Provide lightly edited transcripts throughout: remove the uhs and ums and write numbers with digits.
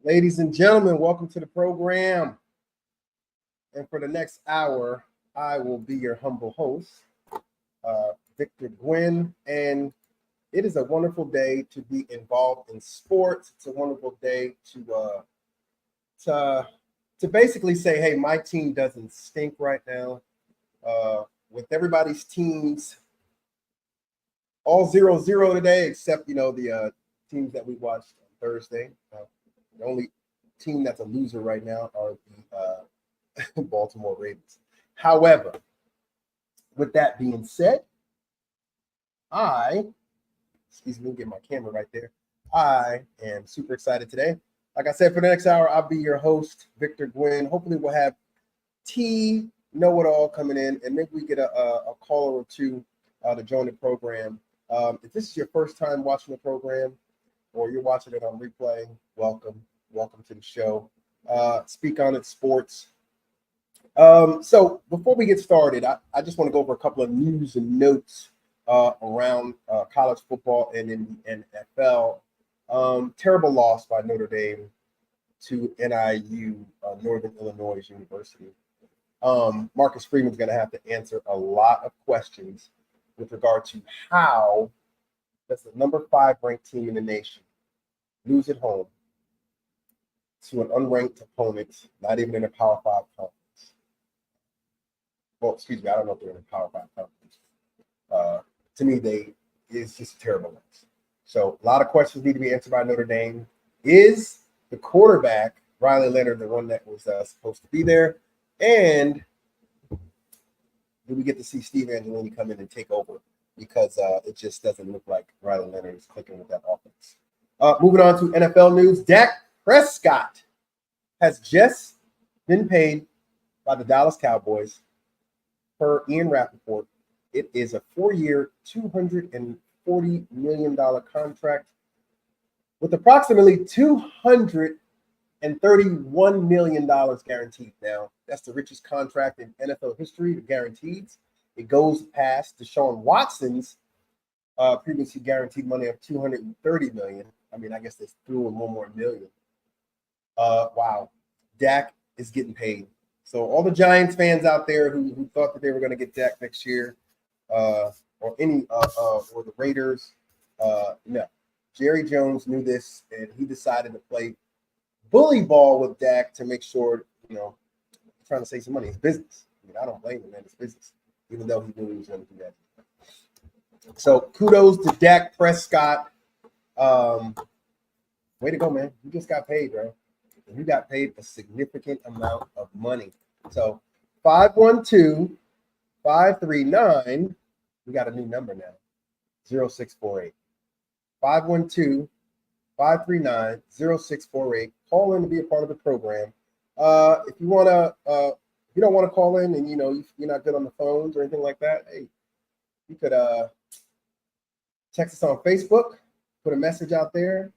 Ladies and gentlemen, welcome to the program. And for the next hour, I will be your humble host, Victor Gwynn. And it is a wonderful day to be involved in sports. It's a wonderful day to basically say, hey, my team doesn't stink right now. With everybody's teams all 0-0 today, except, the teams that we watched on Thursday. The only team that's a loser right now are the Baltimore Ravens. However, with that being said, excuse me, get my camera right there. I am super excited today. Like I said, for the next hour, I'll be your host, Victor Gwynn. Hopefully we'll have T Know-It-All coming in, and maybe we get a caller or two to join the program. If this is your first time watching the program or you're watching it on replay, welcome to the show. Speak On It Sports. So before we get started, I just want to go over a couple of news and notes around college football and in the NFL. Terrible loss by Notre Dame to NIU, Northern Illinois University. Marcus Freeman's going to have to answer a lot of questions with regard to how does the number 5 ranked team in the nation lose at home to an unranked opponent, not even in a Power 5 conference. Well, excuse me, I don't know if they're in a Power 5 conference. To me, it's just a terrible loss. So a lot of questions need to be answered by Notre Dame. Is the quarterback, Riley Leonard, the one that was supposed to be there? And do we get to see Steve Angelini come in and take over? Because it just doesn't look like Riley Leonard is clicking with that offense. Moving on to NFL news, Dak Prescott has just been paid by the Dallas Cowboys per Ian Rappaport. It is a 4-year, $240 million contract with approximately $231 million guaranteed. Now, that's the richest contract in NFL history, the guaranteed. It goes past Deshaun Watson's previously guaranteed money of $230 million. I mean, I guess they threw in one more million. Wow. Dak is getting paid. So all the Giants fans out there who thought that they were going to get Dak next year, or the Raiders, no. Jerry Jones knew this, and he decided to play bully ball with Dak to make sure, trying to save some money. It's business. I mean, I don't blame him, man. It's business, even though he knew he was going to do that. So kudos to Dak Prescott. Way to go, man. You just got paid, bro. You got paid a significant amount of money. So 512-539, we got a new number now, 0648. 512-539-0648. Call in to be a part of the program. If you don't want to call in and you're not good on the phones or anything like that, hey, you could text us on Facebook, put a message out there,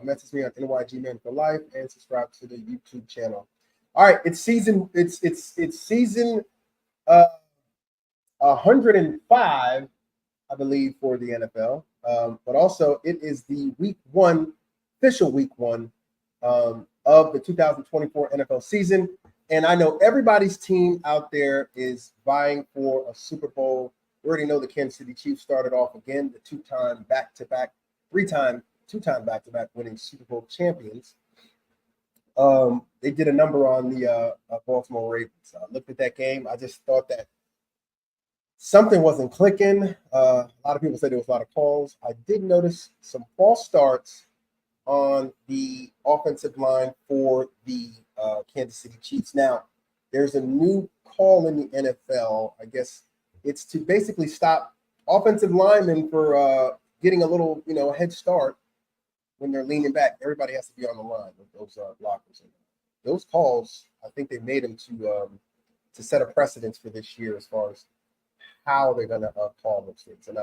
message me on NYG Men for Life, and subscribe to the YouTube channel. All right, it's season 105, I believe, for the NFL. But also it is the official week one of the 2024 NFL season. And I know everybody's team out there is vying for a Super Bowl. We already know the Kansas City Chiefs started off again, the two-time back-to-back, two-time back-to-back winning Super Bowl champions. They did a number on the Baltimore Ravens. I looked at that game. I just thought that something wasn't clicking. A lot of people said there was a lot of calls. I did notice some false starts on the offensive line for the Kansas City Chiefs. Now, there's a new call in the NFL. I guess it's to basically stop offensive linemen for getting a little, head start when they're leaning back. Everybody has to be on the line with those blockers. Those calls, I think they made them to set a precedence for this year as far as how they're going to call those things. And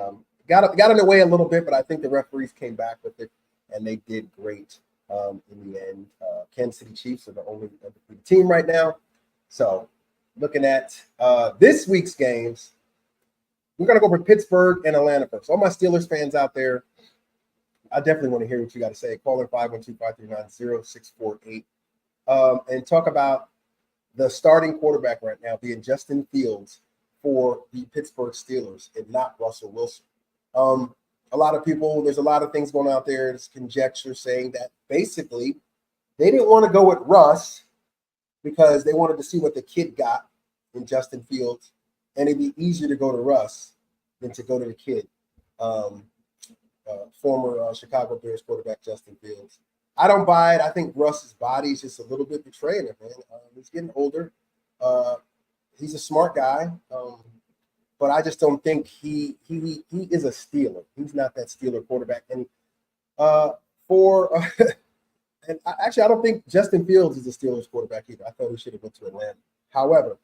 got in the way a little bit, but I think the referees came back with it, and they did great in the end. Kansas City Chiefs are the only team right now. So looking at this week's games, we're going to go for Pittsburgh and Atlanta first. All my Steelers fans out there, I definitely want to hear what you got to say. Call in 512-539-0648 and talk about the starting quarterback right now being Justin Fields for the Pittsburgh Steelers and not Russell Wilson. A lot of people, there's a lot of things going out there. There's conjecture saying that basically they didn't want to go with Russ because they wanted to see what the kid got in Justin Fields, and it'd be easier to go to Russ than to go to the kid, former Chicago Bears quarterback Justin Fields. I don't buy it. I think Russ's body is just a little bit betraying him, man. He's getting older. He's a smart guy, but I just don't think he is a Steeler. He's not that Steeler quarterback. And and I don't think Justin Fields is a Steelers quarterback either. I thought he should have went to Atlanta. However,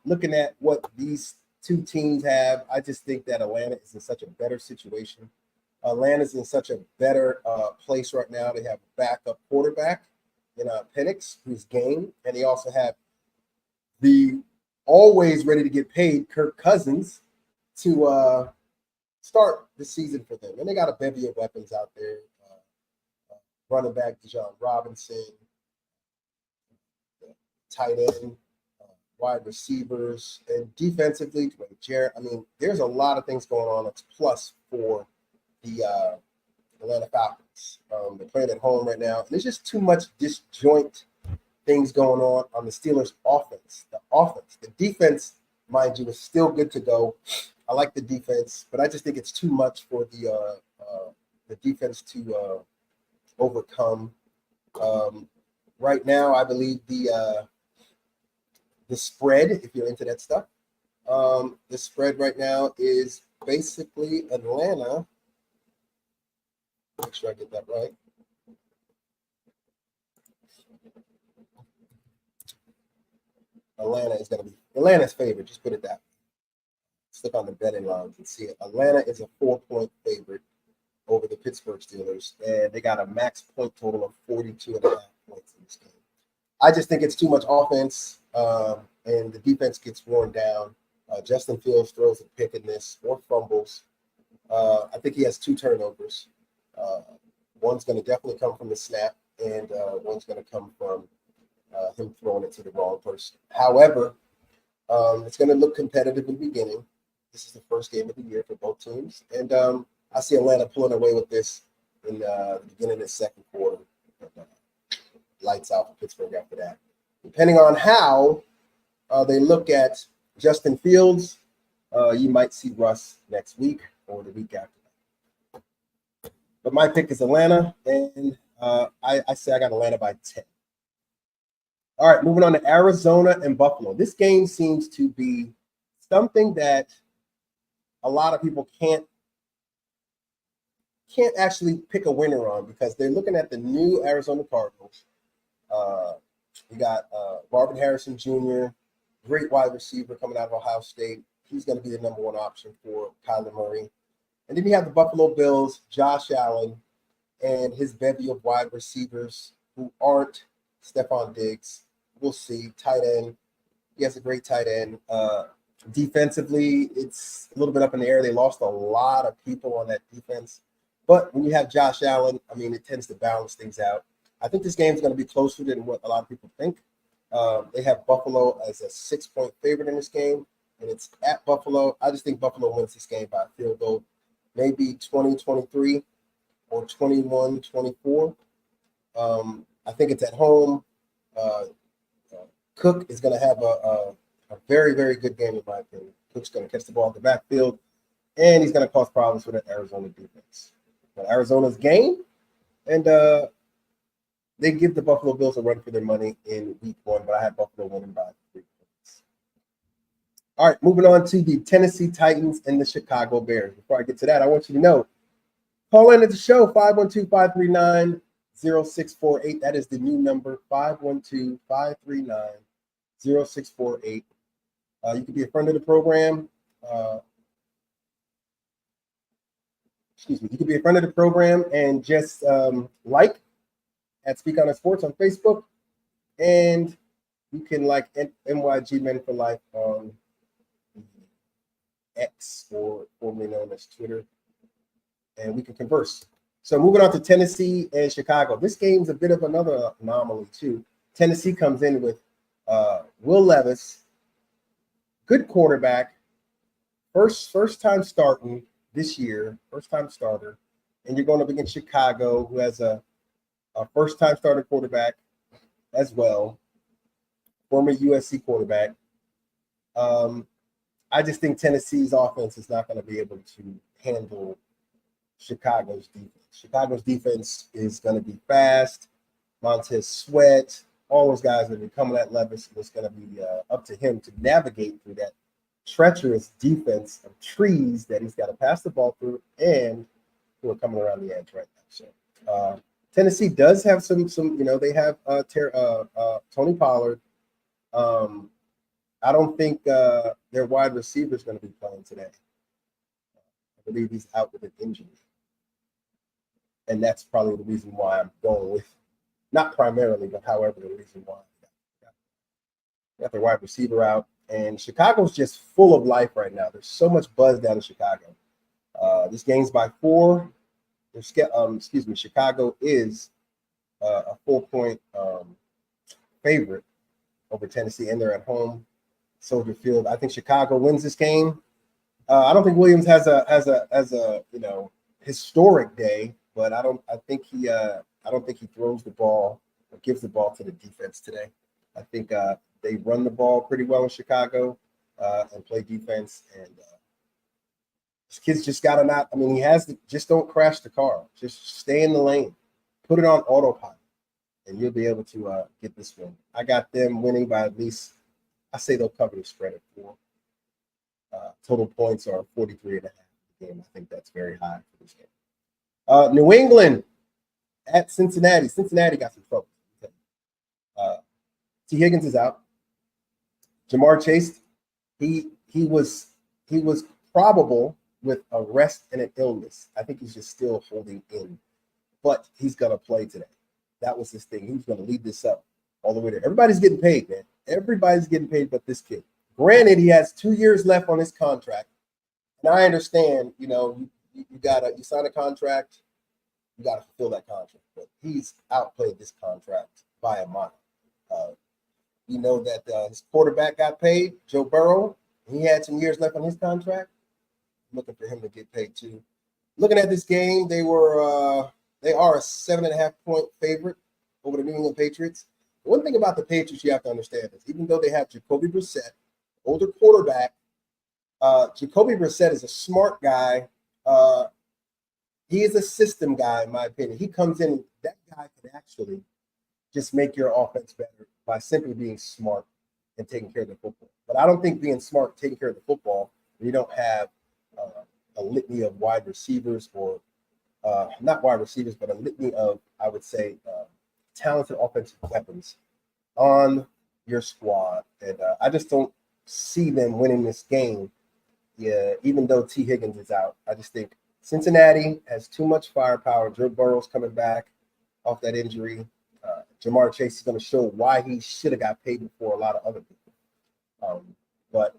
looking at what these two teams have, I just think that Atlanta is in such a better situation. Atlanta's in such a better place right now. They have a backup quarterback in Penix, who's game, and they also have the always ready to get paid Kirk Cousins to start the season for them. And they got a bevy of weapons out there. Running back Bijan Robinson, tight end, wide receivers, and defensively, Dwayne Jarrett. I mean, there's a lot of things going on that's plus for the Atlanta Falcons. They're playing at home right now. And there's just too much disjoint things going on the Steelers' offense. The defense, mind you, is still good to go. I like the defense, but I just think it's too much for the defense to overcome. Right now, I believe the spread, if you're into that stuff, the spread right now is basically Atlanta. Make sure I get that right. Atlanta's favorite. Just put it that way. Look on the betting lines and see it. Atlanta is a 4-point favorite over the Pittsburgh Steelers, and they got a max point total of 42.5 points in this game. I just think it's too much offense, and the defense gets worn down. Justin Fields throws a pick in this, or fumbles. I think he has 2 turnovers. One's going to definitely come from the snap, and one's going to come from him throwing it to the wrong person. However, it's going to look competitive in the beginning. This is the first game of the year for both teams, and I see Atlanta pulling away with this in the beginning of the second quarter. Lights out for Pittsburgh after that. Depending on how they look at Justin Fields, you might see Russ next week or the week after that. But my pick is Atlanta, and I say I got Atlanta by 10. All right, moving on to Arizona and Buffalo. This game seems to be something that a lot of people can't actually pick a winner on because they're looking at the new Arizona Cardinals. We got Marvin Harrison Jr., great wide receiver coming out of Ohio State. He's going to be the number 1 option for Kyler Murray. And then you have the Buffalo Bills, Josh Allen, and his bevy of wide receivers who aren't Stephon Diggs. We'll see. Tight end. He has a great tight end. Defensively, it's a little bit up in the air. They lost a lot of people on that defense. But when you have Josh Allen, I mean, it tends to balance things out. I think this game is going to be closer than what a lot of people think. They have Buffalo as a 6-point favorite in this game, and it's at Buffalo. I just think Buffalo wins this game by a field goal, maybe 20-23 or 21-24. I think it's at home. Cook is going to have a very, very good game, in my opinion. Cook's going to catch the ball in the backfield, and he's going to cause problems for that Arizona defense. But Arizona's game, and they give the Buffalo Bills a run for their money in week 1, but I had Buffalo winning by 3 points. All right, moving on to the Tennessee Titans and the Chicago Bears. Before I get to that, I want you to know, call in at the show, 512-539-0648. That is the new number, 512-539-0648. You can be a friend of the program. You can be a friend of the program and just like at Speak on It Sports on Facebook, and you can like NYG Men for Life on X, or formerly known as Twitter, and we can converse. So moving on to Tennessee and Chicago. This game's a bit of another anomaly too. Tennessee comes in with Will Levis, good quarterback, first time starting this year, first time starter, and you're going up against Chicago, who has a first time starter quarterback as well, former USC quarterback. I just think Tennessee's offense is not going to be able to handle Chicago's defense. Chicago's defense is going to be fast. Montez Sweat, all those guys are going to be coming at Levis, and it's going to be up to him to navigate through that treacherous defense of trees that he's got to pass the ball through, and who are coming around the edge right now. So Tennessee does have some they have Tony Pollard. I don't think their wide receiver is going to be playing today. I believe he's out with an injury. And that's probably the reason why I'm going with, not primarily, but however, the reason why. Got their wide receiver out. And Chicago's just full of life right now. There's so much buzz down in Chicago. This game's by 4. Chicago is a 4-point favorite over Tennessee, and they're at home, Soldier Field. I think Chicago wins this game. I don't think Williams has a historic day, but I don't think he throws the ball or gives the ball to the defense today. I think they run the ball pretty well in Chicago and play defense. And this kid's just got to not. I mean, he has to just don't crash the car. Just stay in the lane, put it on autopilot, and you'll be able to get this win. I got them winning by at least. I say they'll cover the spread at 4. Total points are 43.5 game. I think that's very high for this game. New England at Cincinnati. Cincinnati got some trouble. T. Higgins is out. Ja'Marr Chase, he was probable with a rest and an illness. I think he's just still holding in, but he's gonna play today. That was his thing. He was gonna lead this up all the way there. Everybody's getting paid, man. Everybody's getting paid, but this kid. Granted, he has 2 years left on his contract, and I understand. You sign a contract, you gotta fulfill that contract. But he's outplayed this contract by a mile. You know that his quarterback got paid, Joe Burrow. He had some years left on his contract. I'm looking for him to get paid too. Looking at this game, they are a 7.5-point favorite over the New England Patriots. One thing about the Patriots you have to understand is even though they have Jacoby Brissett, older quarterback, Jacoby Brissett is a smart guy. He is a system guy, in my opinion. He comes in, that guy can actually just make your offense better by simply being smart and taking care of the football. But I don't think being smart, taking care of the football, you don't have a litany of wide receivers or not wide receivers, but a litany of, I would say, talented offensive weapons on your squad. And I just don't see them winning this game. Yeah, even though T. Higgins is out, I just think Cincinnati has too much firepower. Joe Burrow's coming back off that injury. Ja'Marr Chase is going to show why he should have got paid before a lot of other people. But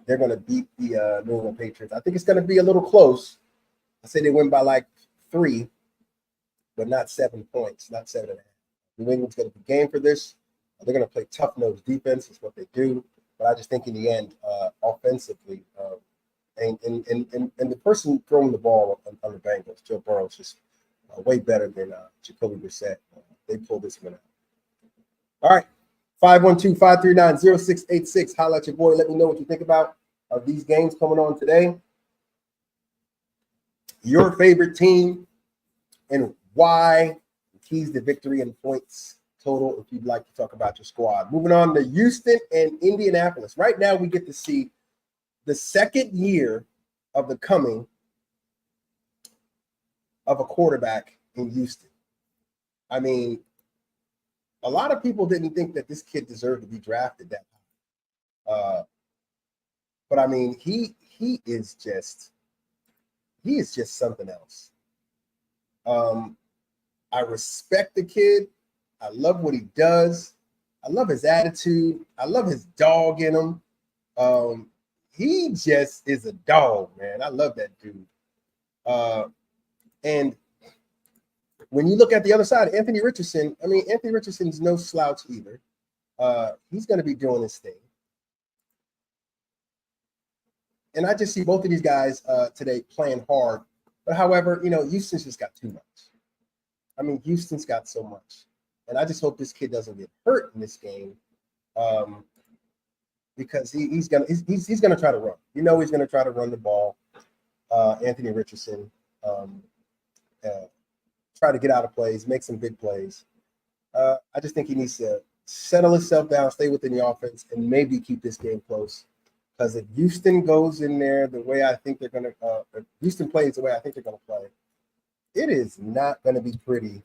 they're going to beat the New England Patriots. I think it's going to be a little close. I say they win by like 3, but not 7 points, not 7.5. New England's going to be game for this. They're going to play tough-nosed defense. Is what they do. But I just think in the end, offensively, and the person throwing the ball on the Bengals, Joe Burrow, is just way better than Jacoby Brissett. They pulled this one out. All right. 512-539-0686. Holla at your boy. Let me know what you think about these games coming on today. Your favorite team and why. Keys to victory and points total if you'd like to talk about your squad. Moving on to Houston and Indianapolis. Right now we get to see the second year of the coming of a quarterback in Houston. I mean, a lot of people didn't think that this kid deserved to be drafted that high. But I mean, he is just something else. I respect the kid. I love what he does. I love his attitude. I love his dog in him. He just is a dog, man. I love that dude. And when you look at the other side, Anthony Richardson, I mean, Anthony Richardson's no slouch either. He's going to be doing his thing. And I just see both of these guys today playing hard. But however, Houston's just got too much. I mean, Houston's got so much. And I just hope this kid doesn't get hurt in this game because he's gonna try to run. He's gonna try to run the ball. Anthony Richardson try to get out of plays, make some big plays. I just think he needs to settle himself down, stay within the offense, and maybe keep this game close. Because if Houston goes in there the way I think they're gonna, if Houston plays the way I think they're gonna play, it is not going to be pretty.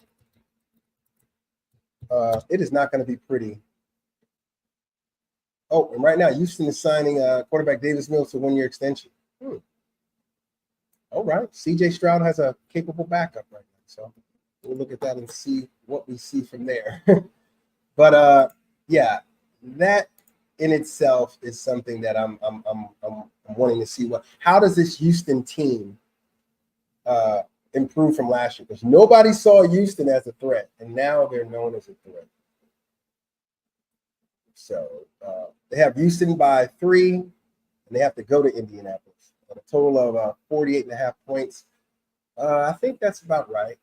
It is not going to be pretty. Oh, and right now, Houston is signing quarterback Davis Mills to 1-year extension. All right. CJ Stroud has a capable backup right now. So we'll look at that and see what we see from there. But yeah, that in itself is something that I'm wanting to see. How does this Houston team improve from last year? Because nobody saw Houston as a threat, and now they're known as a threat. So they have Houston by 3, and they have to go to Indianapolis at a total of 48.5 points. I think that's about right.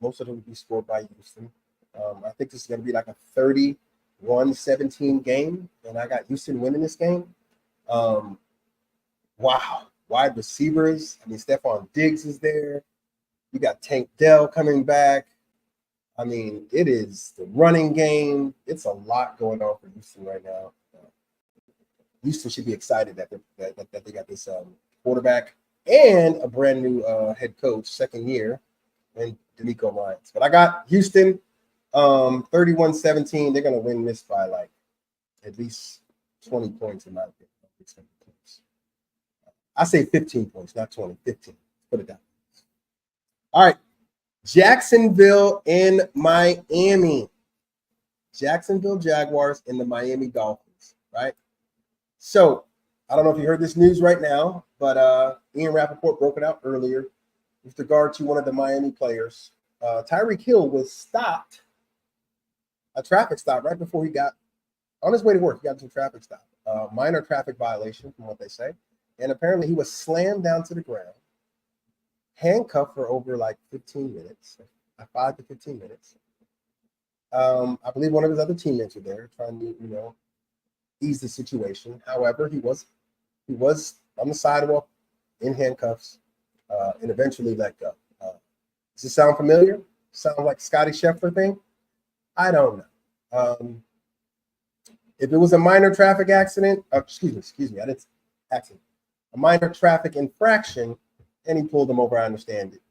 Most of them will be scored by Houston. I think this is going to be like a 31-17 game, and I got Houston winning this game. Wow. Wide receivers. I mean, Stephon Diggs is there. You got Tank Dell coming back. I mean, it is the running game. It's a lot going on for Houston right now. Houston should be excited that they got this quarterback and a brand new head coach, second year, and DeMeco Ryans. But I got Houston 31-17. They're going to win this by like at least 20 points in my opinion. I say 15 points, not 20, 15. Put it down. All right. Jacksonville and Miami. Jacksonville Jaguars and the Miami Dolphins, right? So, I don't know if you heard this news right now, but Ian Rappaport broke it out earlier with regard to one of the Miami players. Tyreek Hill was stopped, a traffic stop right before he got on his way to work. He got into a traffic stop, minor traffic violation from what they say. And apparently he was slammed down to the ground, handcuffed for over like 15 minutes, 5 to 15 minutes. I believe one of his other teammates were there trying to, ease the situation. However, he was on the sidewalk in handcuffs and eventually let go. Does this sound familiar? Sound like Scotty Scheffler thing? I don't know. If it was a minor traffic accident, excuse me, I didn't accident. A minor traffic infraction, and he pulled them over. I understand it.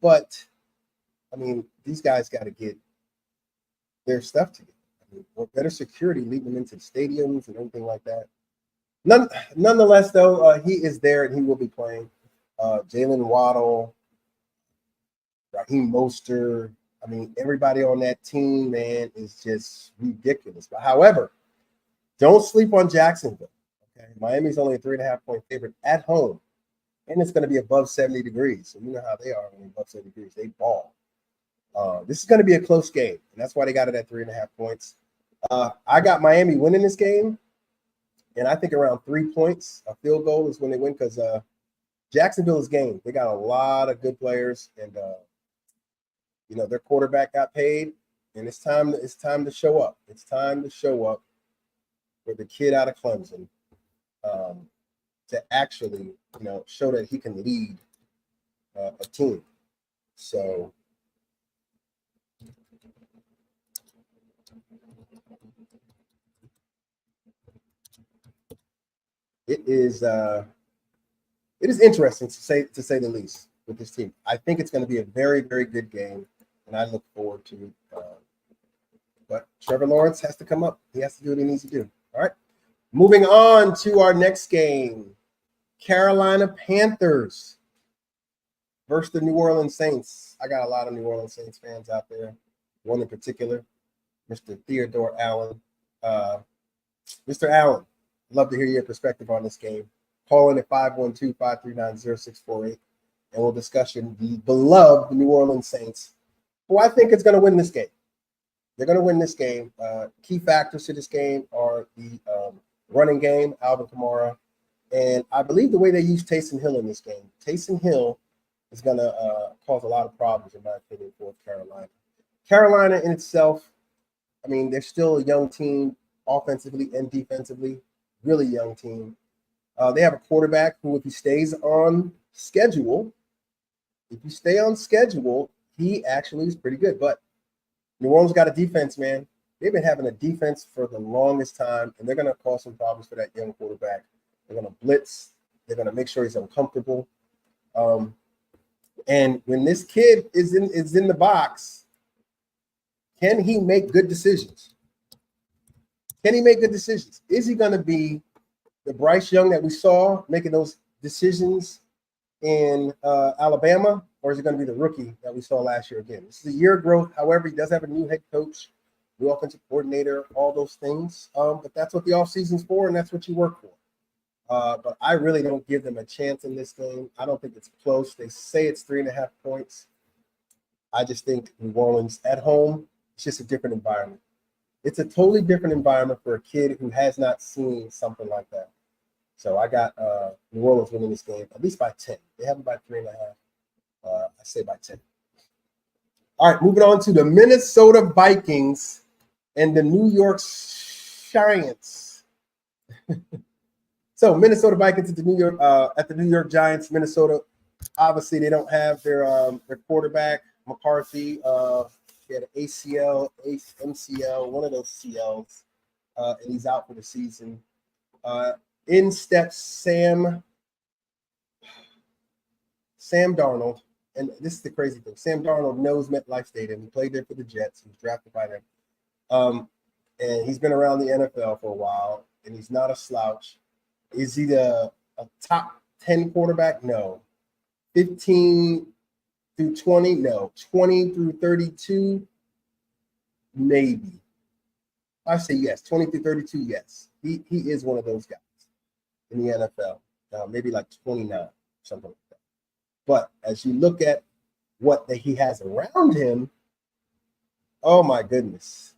But, I mean, these guys got to get their stuff together. I mean, with better security, leading them into the stadiums and everything like that. Nonetheless, though, he is there and he will be playing. Jalen Waddle, Raheem Mostert. I mean, everybody on that team, man, is just ridiculous. But however, don't sleep on Jacksonville. Okay, Miami's only a 3.5-point favorite at home, and it's going to be above 70 degrees. So you know how they are when above 70 degrees. They ball. This is going to be a close game, and that's why they got it at 3.5 points. I got Miami winning this game, and I think around 3 points. A field goal is when they win because Jacksonville is game. They got a lot of good players, and their quarterback got paid, and it's time to show up. It's time to show up for the kid out of Clemson to actually show that he can lead a team. So it is interesting to say the least with this team. I think it's going to be a very, very good game, and I look forward to it. But Trevor Lawrence has to come up. He has to do what he needs to do. All right. Moving on to our next game. Carolina Panthers versus the New Orleans Saints. I got a lot of New Orleans Saints fans out there. One in particular, Mr. Theodore Allen. Mr. Allen, love to hear your perspective on this game. Call in at 512-539-0648, and we'll discuss the beloved New Orleans Saints, who I think is going to win this game. They're going to win this game. Key factors to this game are the running game, Alvin Kamara, and I believe the way they use Taysom Hill in this game. Taysom Hill is going to cause a lot of problems, in my opinion, for Carolina. Carolina in itself, I mean, they're still a young team offensively and defensively, really young team. They have a quarterback who, if he stays on schedule, he actually is pretty good. But New Orleans got a defense, man. They've been having a defense for the longest time, and they're going to cause some problems for that young quarterback. They're going to blitz. They're going to make sure he's uncomfortable. And when this kid is in the box, can he make good decisions? Is he going to be the Bryce Young that we saw making those decisions in Alabama, or is it going to be the rookie that we saw last year again? This is a year of growth. However, he does have a new head coach, new offensive coordinator, all those things. But that's what the offseason's for, and that's what you work for. But I really don't give them a chance in this game. I don't think it's close. They say it's 3.5 points. I just think New Orleans at home, it's just a different environment. It's a totally different environment for a kid who has not seen something like that. So I got New Orleans winning this game, at least by 10. They have them by 3.5. I say by 10. All right, moving on to the Minnesota Vikings and the New York Giants. So Minnesota Vikings at the New York Giants. Minnesota, obviously, they don't have their quarterback, McCarthy. He had an ACL, MCL, one of those CLs, and he's out for the season. In steps Sam Darnold, and this is the crazy thing. Sam Darnold knows MetLife Stadium. He played there for the Jets. He was drafted by them. And he's been around the NFL for a while, and he's not a slouch. Is he a top 10 quarterback? No. 15 through 20? No. 20 through 32? Maybe. I say yes. 20 through 32, yes. He is one of those guys in the NFL. Maybe like 29, something like that. But as you look at what he has around him, oh my goodness.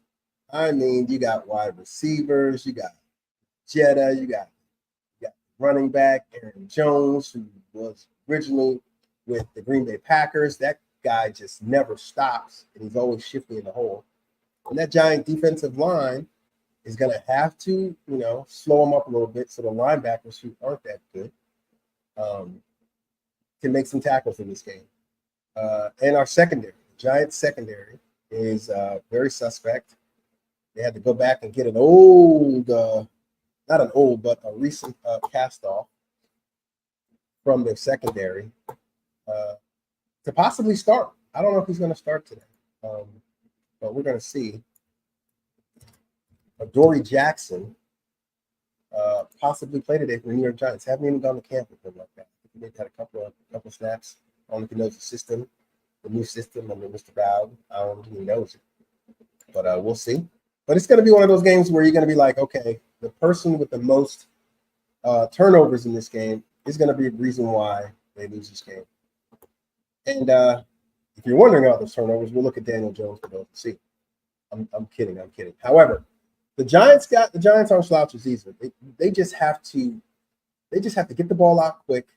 I mean, you got wide receivers, you got Jetta, you got running back Aaron Jones, who was originally with the Green Bay Packers. That guy just never stops, and he's always shifting in the hole. And that Giant defensive line is going to have to, slow them up a little bit so the linebackers who aren't that good can make some tackles in this game. And our secondary, Giants secondary, is very suspect. They had to go back and get an old, not an old, but a recent cast-off from their secondary to possibly start. I don't know if he's going to start today, but we're going to see. Dory Jackson possibly play today for the New York Giants. Haven't even gone to camp with him like that. I think they've had a couple snaps. I don't know if he knows the system, the new system under Mr. Bowden. I don't know if he knows it, but we'll see. But it's going to be one of those games where you're going to be like, okay, the person with the most turnovers in this game is going to be the reason why they lose this game. And if you're wondering about those turnovers, we'll look at Daniel Jones for those to see. I'm kidding. However, the Giants aren't slouches either. They just have to get the ball out quick.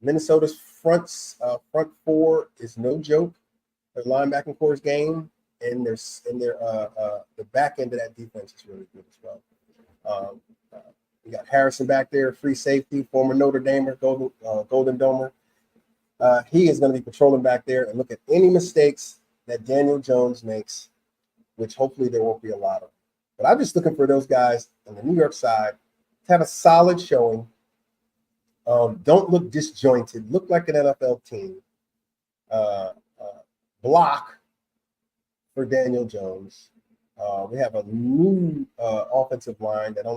Minnesota's front four is no joke. Their linebacking core is game, and the back end of that defense is really good as well. We got Harrison back there, free safety, former Notre Damer, Golden Domer. He is going to be patrolling back there and look at any mistakes that Daniel Jones makes, which hopefully there won't be a lot of. But I'm just looking for those guys on the New York side to have a solid showing. Don't look disjointed. Look like an NFL team. Block for Daniel Jones. We have a new offensive line that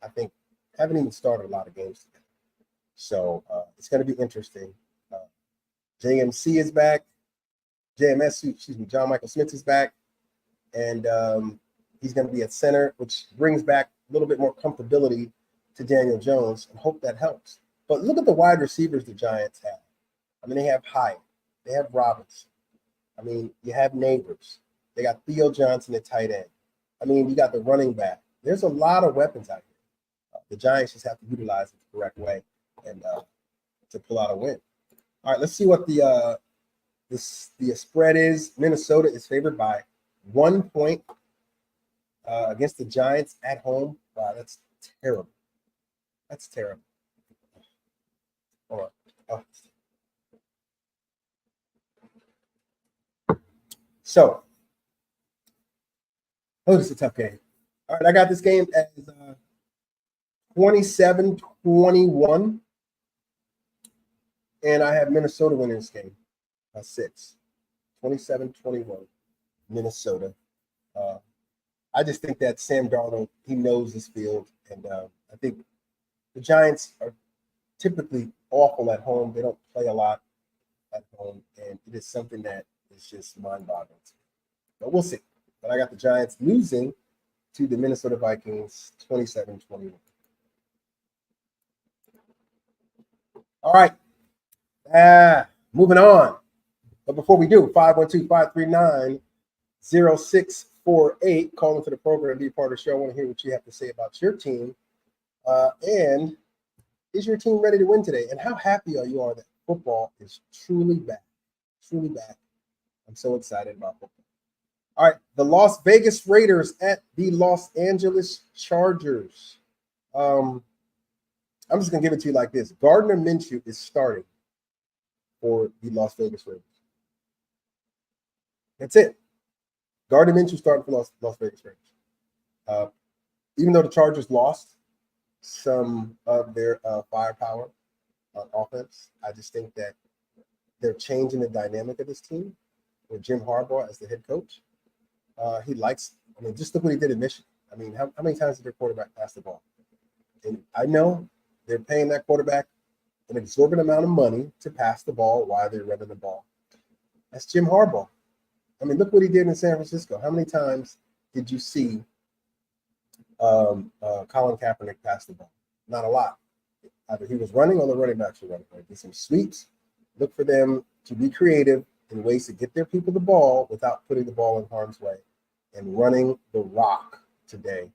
I think, haven't even started a lot of games together. So it's going to be interesting. JMC is back. John Michael Smith is back. And he's going to be at center, which brings back a little bit more comfortability to Daniel Jones, and hope that helps. But look at the wide receivers the Giants have. I mean, they have Hyatt. They have Robinson. I mean, you have Neighbors. They got Theo Johnson at tight end. I mean, you got the running back. There's a lot of weapons out here. The Giants just have to utilize it the correct way and to pull out a win. All right, let's see what the spread is. Minnesota is favored by 1 point against the Giants at home. Wow, that's terrible. That's terrible. Hold on. So, this is a tough game. All right, I got this game as 27-21, and I have Minnesota winning this game by 6. 27-21, Minnesota. I just think that Sam Darnold, he knows this field, and I think the Giants are typically awful at home. They don't play a lot at home, and it is something that is just mind-boggling. But we'll see. But I got the Giants losing to the Minnesota Vikings 27-21. All right. Moving on. But before we do, 512-539-0648. Call into the program, be a part of the show. I want to hear what you have to say about your team. And is your team ready to win today? And how happy are you that football is truly back? Truly back. I'm so excited about football. All right, the Las Vegas Raiders at the Los Angeles Chargers. I'm just going to give it to you like this. Gardner Minshew is starting for the Las Vegas Raiders. That's it. Gardner Minshew starting for Las Vegas Raiders. Even though the Chargers lost some of their firepower on offense, I just think that they're changing the dynamic of this team with Jim Harbaugh as the head coach. Just look what he did in Michigan. I mean, how many times did their quarterback pass the ball? And I know they're paying that quarterback an exorbitant amount of money to pass the ball while they're running the ball. That's Jim Harbaugh. I mean, look what he did in San Francisco. How many times did you see Colin Kaepernick pass the ball? Not a lot. Either he was running or the running backs were running. Right? Get some sweeps. Look for them to be creative in ways to get their people the ball without putting the ball in harm's way and running the rock today.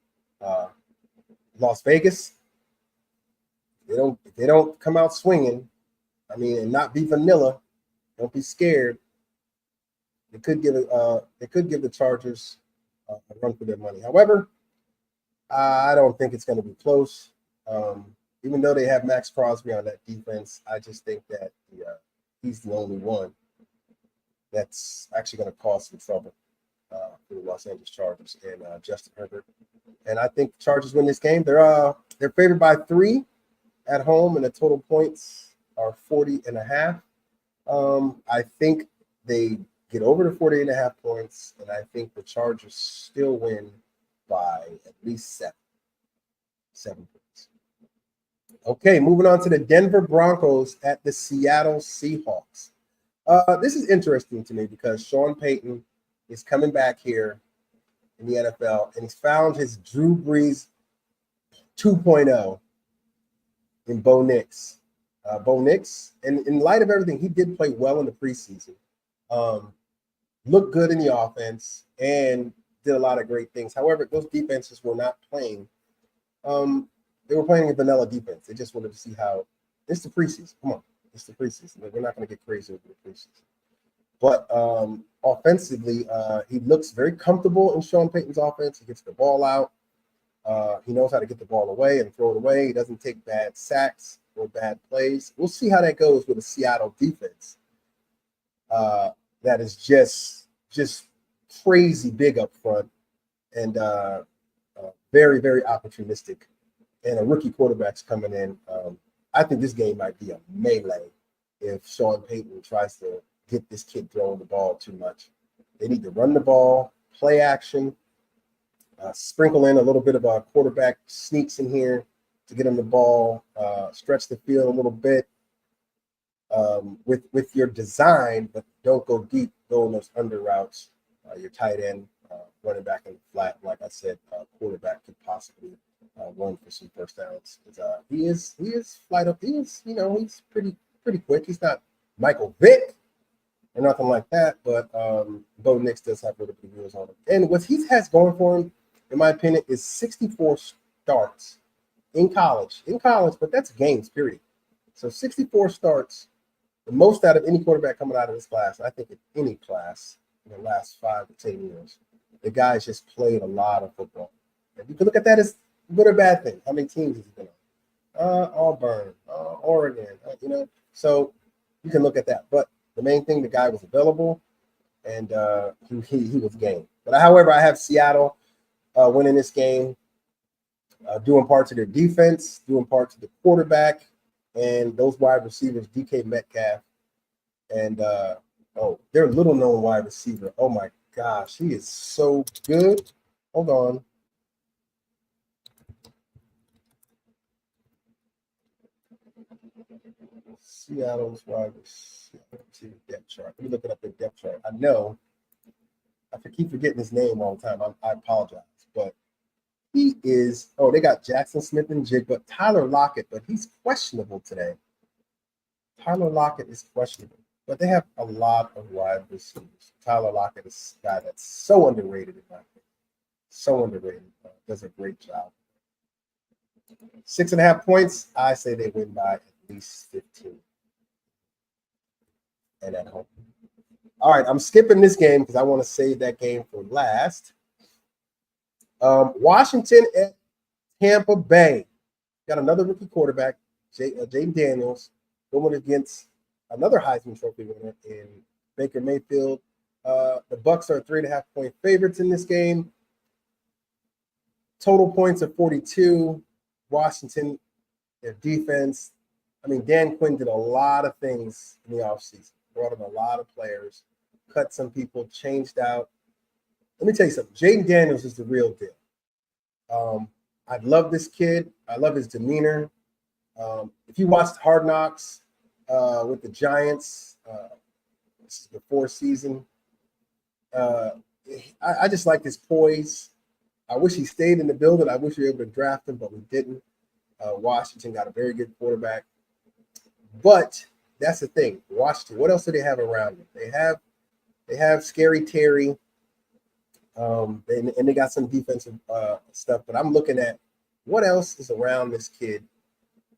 Las Vegas, if they don't come out swinging, and not be vanilla, don't be scared. They could give the Chargers a run for their money. However, I don't think it's going to be close. Even though they have Max Crosby on that defense, I just think that he's the only one that's actually going to cause some trouble for the Los Angeles Chargers and Justin Herbert. And I think the Chargers win this game. They're favored by 3 at home, and the total points are 40.5. I think they get over the 40.5 points, and I think the Chargers still win by at least 7 points. Okay, moving on to the Denver Broncos at the Seattle Seahawks. This is interesting to me because Sean Payton is coming back here in the NFL, and he's found his Drew Brees 2.0 in Bo Nix. Bo Nix, and in light of everything, he did play well in the preseason. Looked good in the offense and did a lot of great things. However, those defenses were not playing. They were playing a vanilla defense. They just wanted to see how. It's the preseason. Come on, it's the preseason. We're not going to get crazy over the preseason. But offensively, he looks very comfortable in Sean Payton's offense. He gets the ball out. He knows how to get the ball away and throw it away. He doesn't take bad sacks or bad plays. We'll see how that goes with a Seattle defense that is just crazy big up front and very, very opportunistic. And a rookie quarterback's coming in. I think this game might be a melee if Sean Payton tries to get this kid throwing the ball too much. They need to run the ball, play action, sprinkle in a little bit of a quarterback sneaks in here to get him the ball, stretch the field a little bit with your design, but don't go deep, go in those under routes. Your tight end, running back in the flat, like I said, quarterback could possibly run for some first downs. He is flight up. He's pretty quick. He's not Michael Vick or nothing like that, but Bo Nix does have a little bit of wheels on him. And what he has going for him, in my opinion, is 64 starts in college, but that's games, period. So 64 starts, the most out of any quarterback coming out of this class, I think in any class in the last 5 to 10 years. The guy's just played a lot of football. And you can look at that as good or bad thing. How many teams has he been on? Auburn, Oregon, so you can look at that. But the main thing, the guy was available, and he was game. But however, I have Seattle winning this game, doing parts of their defense, doing parts of the quarterback, and those wide receivers, DK Metcalf, and their little known wide receiver. Oh my gosh, he is so good. Hold on. Seattle's wide receiver depth chart. Let me look it up in depth chart. I know I keep forgetting his name all the time. I apologize, but he is. Oh, they got Jackson Smith and Jig, but Tyler Lockett, but he's questionable today. Tyler Lockett is questionable, but they have a lot of wide receivers. Tyler Lockett is a guy that's so underrated in my opinion. So underrated. Does a great job. 6.5 points. I say they win by at least 15. And at home. All right, I'm skipping this game because I want to save that game for last. Washington at Tampa Bay. Got another rookie quarterback, Jayden Daniels, going against another Heisman Trophy winner in Baker Mayfield. The Bucks are 3.5-point favorites in this game. Total points of 42. Washington, their defense. I mean, Dan Quinn did a lot of things in the offseason. Brought in a lot of players, cut some people, changed out. Let me tell you something. Jayden Daniels is the real deal. I love this kid. I love his demeanor. If you watched Hard Knocks with the Giants, this is before season. I just like his poise. I wish he stayed in the building. I wish we were able to draft him, but we didn't. Washington got a very good quarterback. But that's the thing. Washington, what else do they have around them? They have Scary Terry, and they got some defensive stuff. But I'm looking at what else is around this kid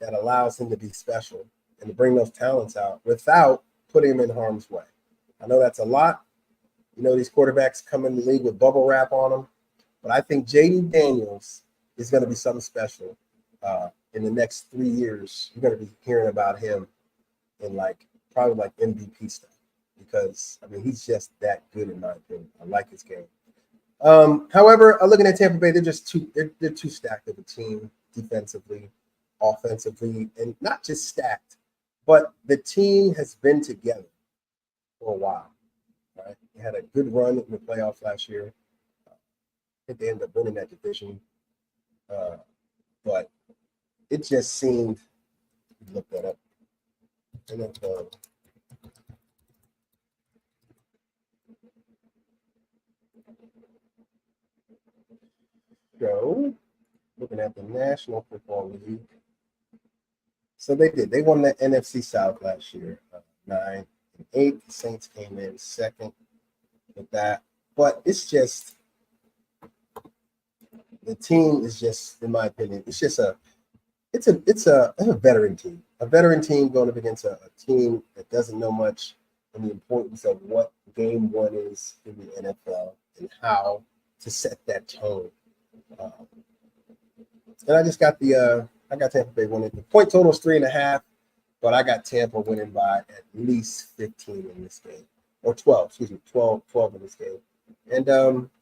that allows him to be special and to bring those talents out without putting him in harm's way. I know that's a lot. These quarterbacks come in the league with bubble wrap on them. But I think Jayden Daniels is going to be something special in the next 3 years. You're going to be hearing about him in probably MVP stuff because he's just that good in my opinion. I like his game. However, looking at Tampa Bay, they're too stacked of a team defensively, offensively, and not just stacked, but the team has been together for a while. Right? They had a good run in the playoffs last year. I think they ended up winning that division, but it just seemed. Look that up. Go looking at the National Football League. So they did. They won the NFC South last year, 9-5. 8th. The Saints came in second with that. But it's just the team is just, in my opinion, it's just a veteran team. A veteran team going up against a team that doesn't know much and the importance of what game one is in the NFL and how to set that tone. And I just got I got Tampa Bay winning. The point total is 3.5, but I got Tampa winning by at least 15 in this game, or 12, 12 in this game. And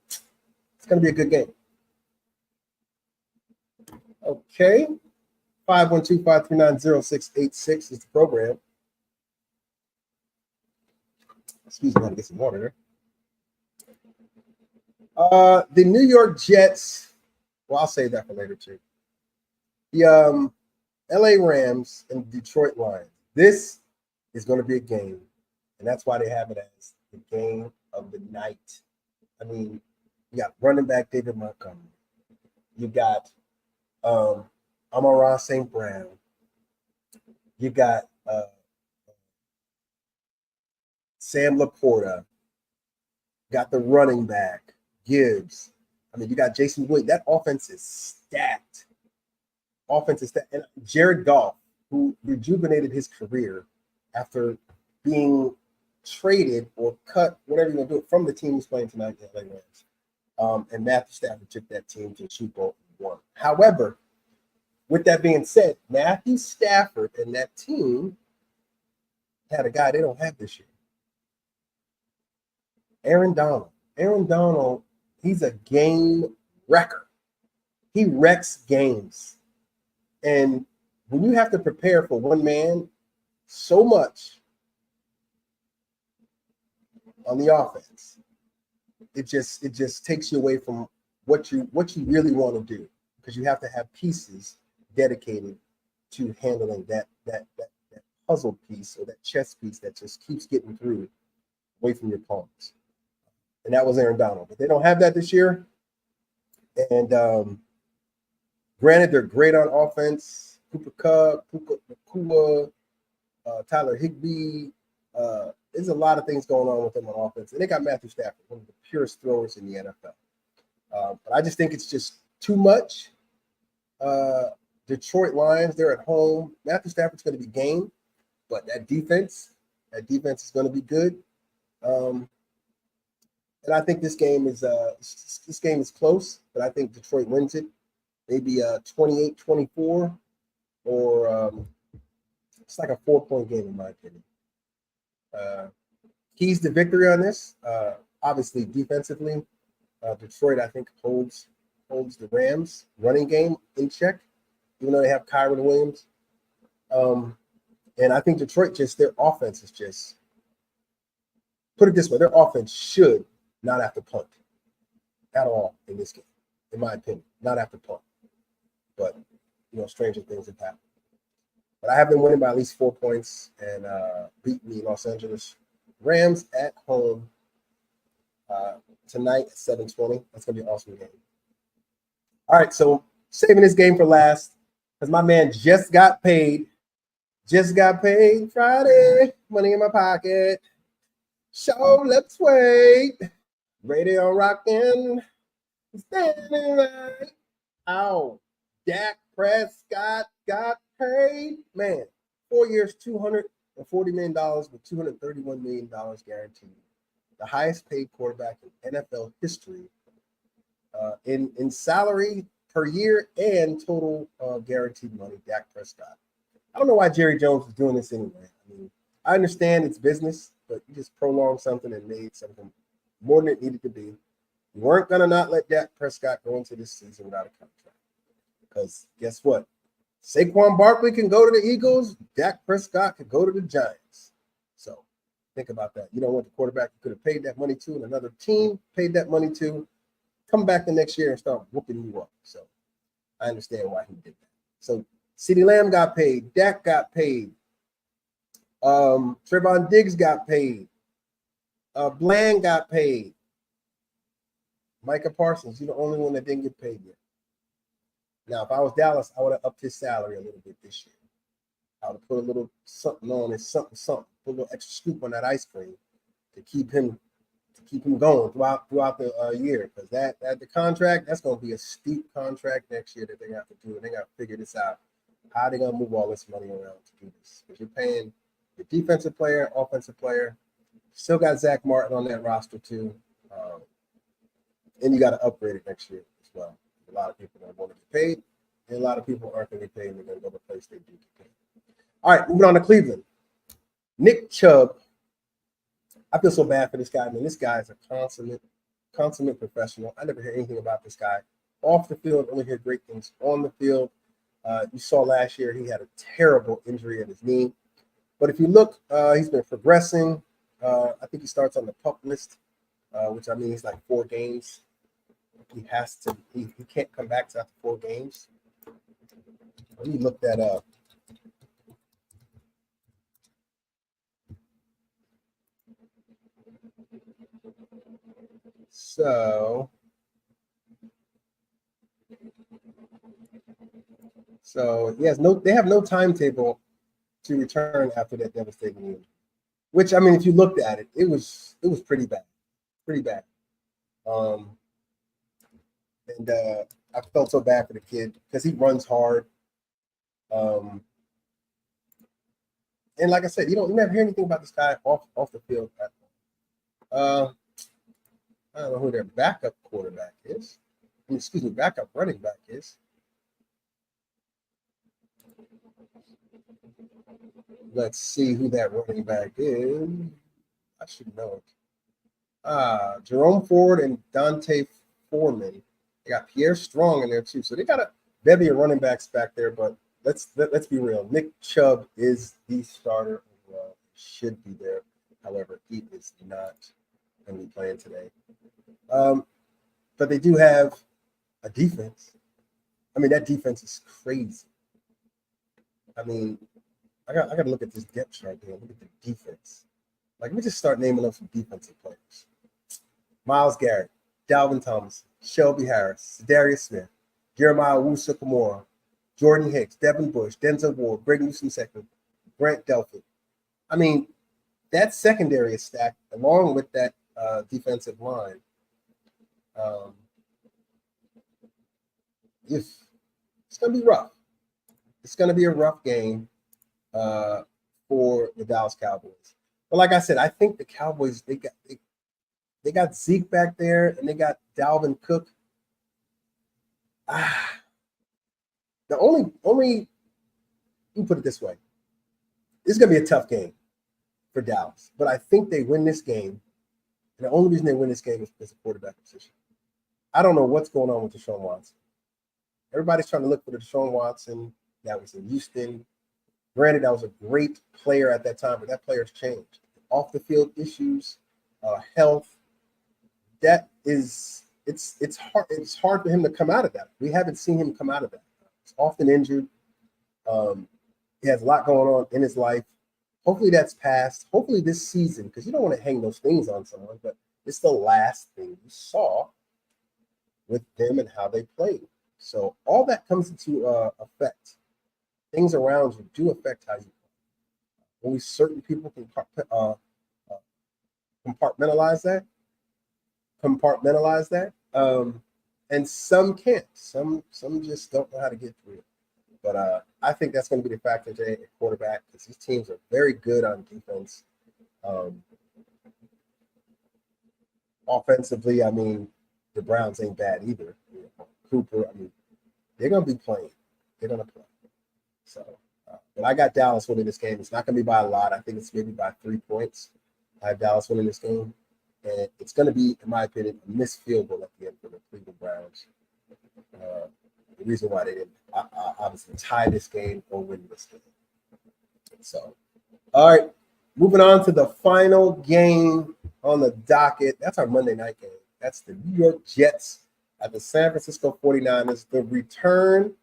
it's going to be a good game. Okay. 512-539-0686 is the program. Excuse me, I got to get some water there. The New York Jets, well, I'll save that for later too. The LA Rams and Detroit Lions. This is going to be a game, and that's why they have it as the game of the night. I mean, you got running back David Montgomery. You got Amon-Ra St. Brown. You got Sam Laporta. Got the running back, Gibbs. I mean, you got Jason Wood. That offense is stacked. And Jared Goff, who rejuvenated his career after being traded or cut, whatever you want to do, from the team he's playing tonight, the LA Rams. And Matthew Stafford took that team to the Super Bowl and won. However, with that being said, Matthew Stafford and that team had a guy they don't have this year. Aaron Donald. Aaron Donald, he's a game wrecker. He wrecks games. And when you have to prepare for one man so much on the offense, it just takes you away from what you really want to do, because you have to have pieces dedicated to handling that puzzle piece or that chess piece that just keeps getting through away from your opponents. And that was Aaron Donald. But they don't have that this year. And granted, they're great on offense. Cooper Kupp, Nakua, Tyler Higbee. There's a lot of things going on with them on offense. And they got Matthew Stafford, one of the purest throwers in the NFL. But I just think it's just too much. Detroit Lions, they're at home. Matthew Stafford's going to be game, but that defense is going to be good. And I think this game is close, but I think Detroit wins it. Maybe 28-24, or it's like a 4-point game in my opinion. Keys to victory on this, obviously defensively, Detroit I think holds the Rams running game in check, even though they have Kyren Williams. And I think Detroit their offense is just, put it this way, their offense should not have to punt at all in this game, in my opinion, not have to punt. But, stranger things have happened. But I have them winning by at least 4 points and beating the Los Angeles Rams at home tonight at 7:20. That's going to be an awesome game. All right, so saving this game for last, because my man just got paid. Just got paid Friday. Money in my pocket. Show, let's wait. Radio rocking. Standing right. Ow. Dak Prescott got paid. Man, 4 years, $240 million with $231 million guaranteed. The highest paid quarterback in NFL history in salary per year and total guaranteed money, Dak Prescott. I don't know why Jerry Jones was doing this anyway. I mean, I understand it's business, but you just prolonged something and made something more than it needed to be. You weren't going to not let Dak Prescott go into this season without a contract. Because guess what? Saquon Barkley can go to the Eagles. Dak Prescott could go to the Giants. So think about that. You don't want the quarterback you could have paid that money to and another team paid that money to come back the next year and start whooping you up. So I understand why he did that. So CeeDee Lamb got paid. Dak got paid. Trevon Diggs got paid. Bland got paid. Micah Parsons, you're the only one that didn't get paid yet. Now, if I was Dallas, I would have upped his salary a little bit this year. how to put a little something on it, something, put a little extra scoop on that ice cream to keep him going throughout the year. Because that the contract, that's going to be a steep contract next year that they have to do, and they got to figure this out. How are they going to move all this money around to do this? Because you're paying your defensive player, offensive player. Still got Zach Martin on that roster too, and you got to upgrade it next year as well. A lot of people don't want to get paid, and a lot of people aren't going to get paid, and they're going to go to a place they do get paid. All right, moving on to Cleveland. Nick Chubb. I feel so bad for this guy. I mean, this guy is a consummate professional. I never heard anything about this guy. Off the field, only hear great things on the field. You saw last year he had a terrible injury in his knee. But if you look, he's been progressing. I think he starts on the pup list, which I mean he's like 4 games. He can't come back to after 4 games. Let me look that up. So they have no timetable to return after that devastating injury. Which, I mean, if you looked at it, it was pretty bad. And I felt so bad for the kid because he runs hard. And like I said, you never hear anything about this guy off the field. I don't know who their backup quarterback is. Backup running back is. Let's see who that running back is. I should know it. Jerome Ford and Dante Foreman. They got Pierre Strong in there too. So they got a bevy of running backs back there, but let's be real. Nick Chubb is the starter. Well, should be there. However, he is not going to be playing today. But they do have a defense. I mean, that defense is crazy. I mean, I got to look at this depth chart there. Look at the defense. Like, let me just start naming up some defensive players. Myles Garrett, Dalvin Thomas, Shelby Harris, Darius Smith, Jeremiah Owusu-Koramoah, Jordan Hicks, Devin Bush, Denzel Ward, Greg Newsome II, Grant Delpit. I mean, that secondary is stacked along with that defensive line. It's going to be rough. It's going to be a rough game for the Dallas Cowboys. But like I said, I think the Cowboys, they got Zeke back there and they got Dalvin Cook. The only let me put it this way. This is going to be a tough game for Dallas, but I think they win this game. And the only reason they win this game is because of quarterback position. I don't know what's going on with Deshaun Watson. Everybody's trying to look for the Deshaun Watson that was in Houston. Granted, that was a great player at that time, but that player's changed. Off the field issues, health. It's hard for him to come out of that. We haven't seen him come out of that. He's often injured. He has a lot going on in his life. Hopefully that's passed. Hopefully this season, because you don't want to hang those things on someone, but it's the last thing you saw with them and how they played. So all that comes into effect. Things around you do affect how you play. Only certain people can compartmentalize that. And some can't. Some just don't know how to get through it. But I think that's going to be the factor today at quarterback because these teams are very good on defense. Offensively, I mean, the Browns ain't bad either. Cooper, I mean, they're going to be playing. They're going to play. So, but I got Dallas winning this game. It's not going to be by a lot. I think it's maybe by 3 points. I have Dallas winning this game. And it's going to be, in my opinion, a missed field goal at the end for the Cleveland Browns. The reason why they didn't obviously tie this game or win this game. So, all right, moving on to the final game on the docket. That's our Monday night game. That's the New York Jets at the San Francisco 49ers. The return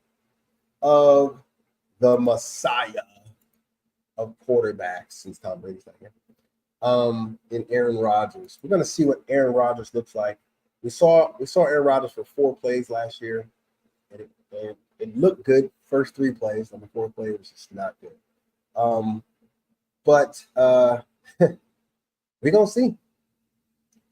of the Messiah of quarterbacks since Tom Brady's not here. In Aaron Rodgers. We're going to see what Aaron Rodgers looks like. We saw Aaron Rodgers for 4 plays last year. And it looked good first 3 plays. On the 4th play, it was just not good. But we're going to see.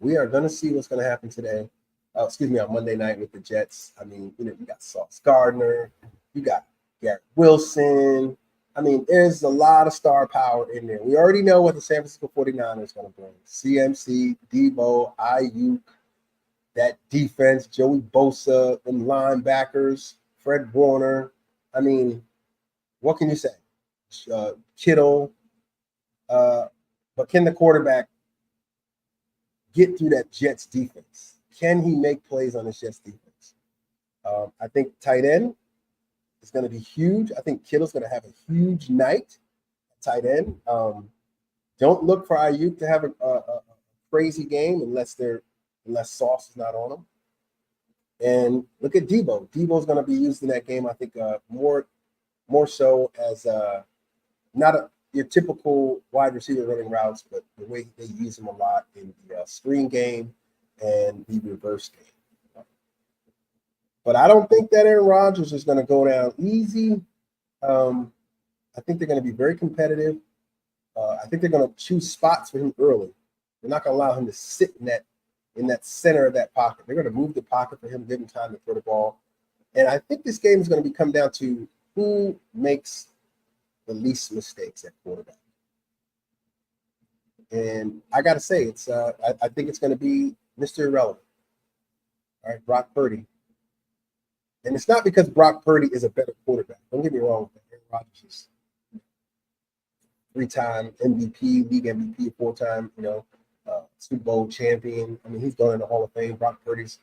We are going to see what's going to happen today. On Monday night with the Jets. I mean, you got Sauce Gardner, you got Garrett Wilson. I mean, there's a lot of star power in there. We already know what the San Francisco 49ers going to bring. CMC, Debo, Ayuk, that defense, Joey Bosa, them linebackers, Fred Warner. I mean, what can you say? Kittle. But can the quarterback get through that Jets defense? Can he make plays on the Jets defense? I think tight end is going to be huge. I think Kittle's going to have a huge night at tight end. Don't look for Ayuk to have a crazy game unless Sauce is not on him. And look at Debo. Debo's going to be used in that game, I think, more so as not your typical wide receiver running routes, but the way they use him a lot in the screen game and the reverse game. But I don't think that Aaron Rodgers is going to go down easy. I think they're going to be very competitive. I think they're going to choose spots for him early. They're not going to allow him to sit in that center of that pocket. They're going to move the pocket for him, give him time to throw the ball. And I think this game is going to come down to who makes the least mistakes at quarterback. And I got to say, I think it's going to be Mr. Irrelevant. All right, Brock Purdy. And it's not because Brock Purdy is a better quarterback. Don't get me wrong. Aaron Rodgers is 3-time MVP, league MVP, 4-time, Super Bowl champion. I mean, he's going in the Hall of Fame. Brock Purdy's,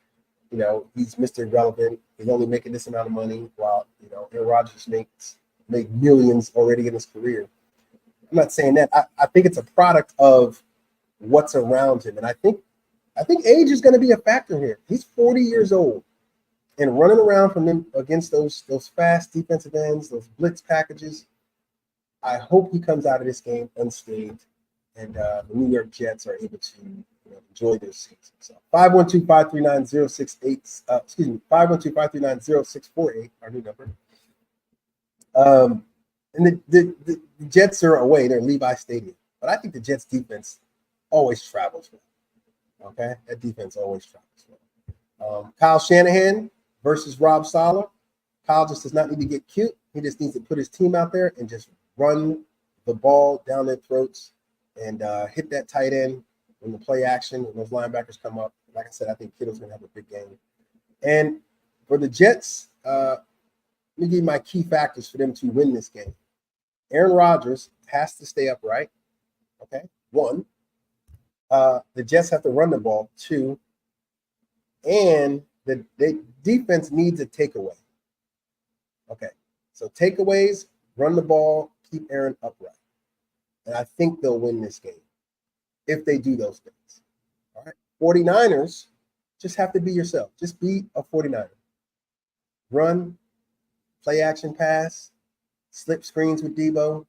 he's Mr. Irrelevant. He's only making this amount of money while, Aaron Rodgers made millions already in his career. I'm not saying that. I think it's a product of what's around him. And I think age is going to be a factor here. He's 40 years old and running around from them against those fast defensive ends, those blitz packages. I hope he comes out of this game unscathed and the New York Jets are able to enjoy their season. So 512-539-0668, 512-539-0648, our new number. And the Jets are away. They're in Levi Stadium. But I think the Jets defense always travels well. Okay? That defense always travels well. Kyle Shanahan versus Rob Saleh. Kyle just does not need to get cute. He just needs to put his team out there and just run the ball down their throats and hit that tight end when the play action, when those linebackers come up. Like I said, I think Kittle's going to have a big game. And for the Jets, let me give you my key factors for them to win this game. Aaron Rodgers has to stay upright. Okay. 1, the Jets have to run the ball. 2, and the defense needs a takeaway. Okay. So takeaways, run the ball, keep Aaron upright. And I think they'll win this game if they do those things. All right. 49ers, just have to be yourself. Just be a 49er. Run, play action pass, slip screens with Debo,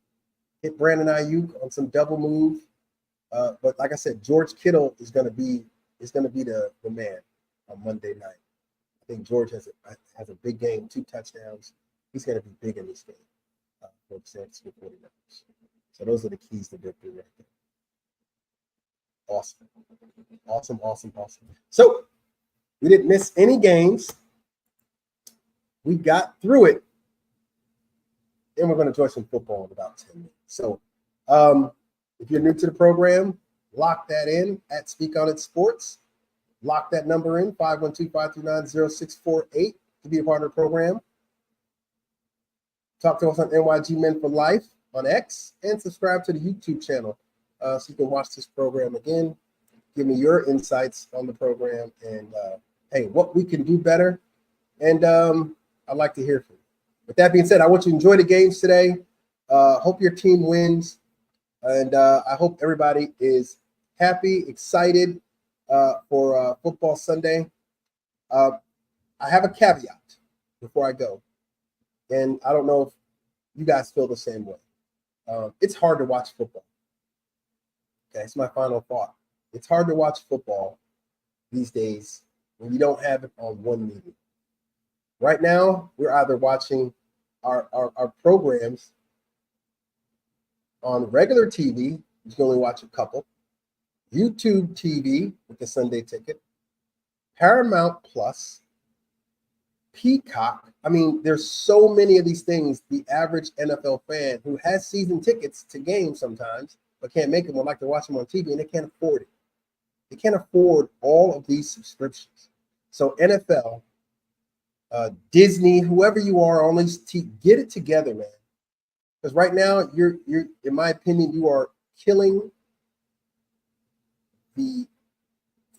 hit Brandon Ayuk on some double move. But like I said, George Kittle is going to be the man on Monday night. I think George has a big game, 2 touchdowns. He's going to be big in this game for the San Francisco 49ers. So those are the keys to victory right there. Awesome. So we didn't miss any games. We got through it. And we're going to enjoy some football in about 10 minutes. So if you're new to the program, lock that in at Speak On It Sports. Lock that number in, 512-539-0648 to be a part of the program. Talk to us on NYG Men for Life on X and subscribe to the YouTube channel so you can watch this program again. Give me your insights on the program and, hey, what we can do better. And I'd like to hear from you. With that being said, I want you to enjoy the games today. Hope your team wins. And I hope everybody is happy, excited for Football Sunday. I have a caveat before I go. And I don't know if you guys feel the same way. It's hard to watch football. Okay, it's my final thought. It's hard to watch football these days when you don't have it on one medium. Right now, we're either watching our programs On regular TV, you can only watch a couple. YouTube TV with the Sunday Ticket, Paramount Plus, Peacock. I mean, there's so many of these things. The average NFL fan who has season tickets to games sometimes, but can't make them, would like to watch them on TV, and they can't afford it. They can't afford all of these subscriptions. So NFL, Disney, whoever you are on these, get it together, man. Because right now, you're, in my opinion, you are killing the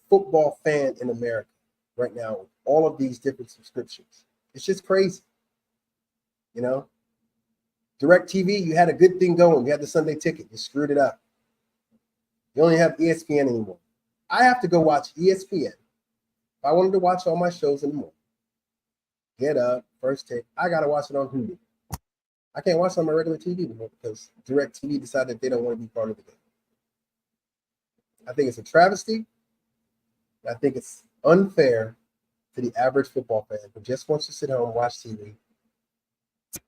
football fan in America right now with all of these different subscriptions. It's just crazy. You know, DirecTV, you had a good thing going. You had the Sunday Ticket. You screwed it up. You only have ESPN anymore. I have to go watch ESPN. If I wanted to watch all my shows in the morning, get up, first take, I got to watch it on Hulu. I can't watch it on my regular TV anymore because DirecTV decided they don't want to be part of the game. I think it's a travesty. I think it's unfair to the average football fan who just wants to sit home and watch TV,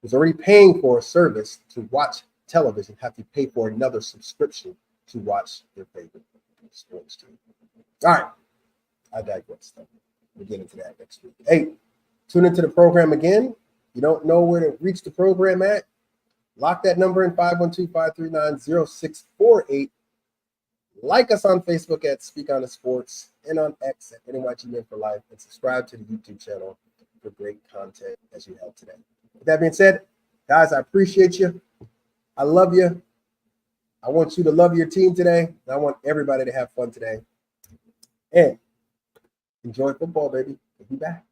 who's already paying for a service to watch television, have to pay for another subscription to watch their favorite sports team. All right, I digress. We'll get into that next week. Hey, tune into the program again. You don't know where to reach the program at? Lock that number in 512-539-0648. Like us on Facebook at Speak on the Sports and on X at NYGmen for Life, and subscribe to the YouTube channel for great content as you have today. With that being said, guys, I appreciate you. I love you. I want you to love your team today. And I want everybody to have fun today. And enjoy football, baby. We'll be back.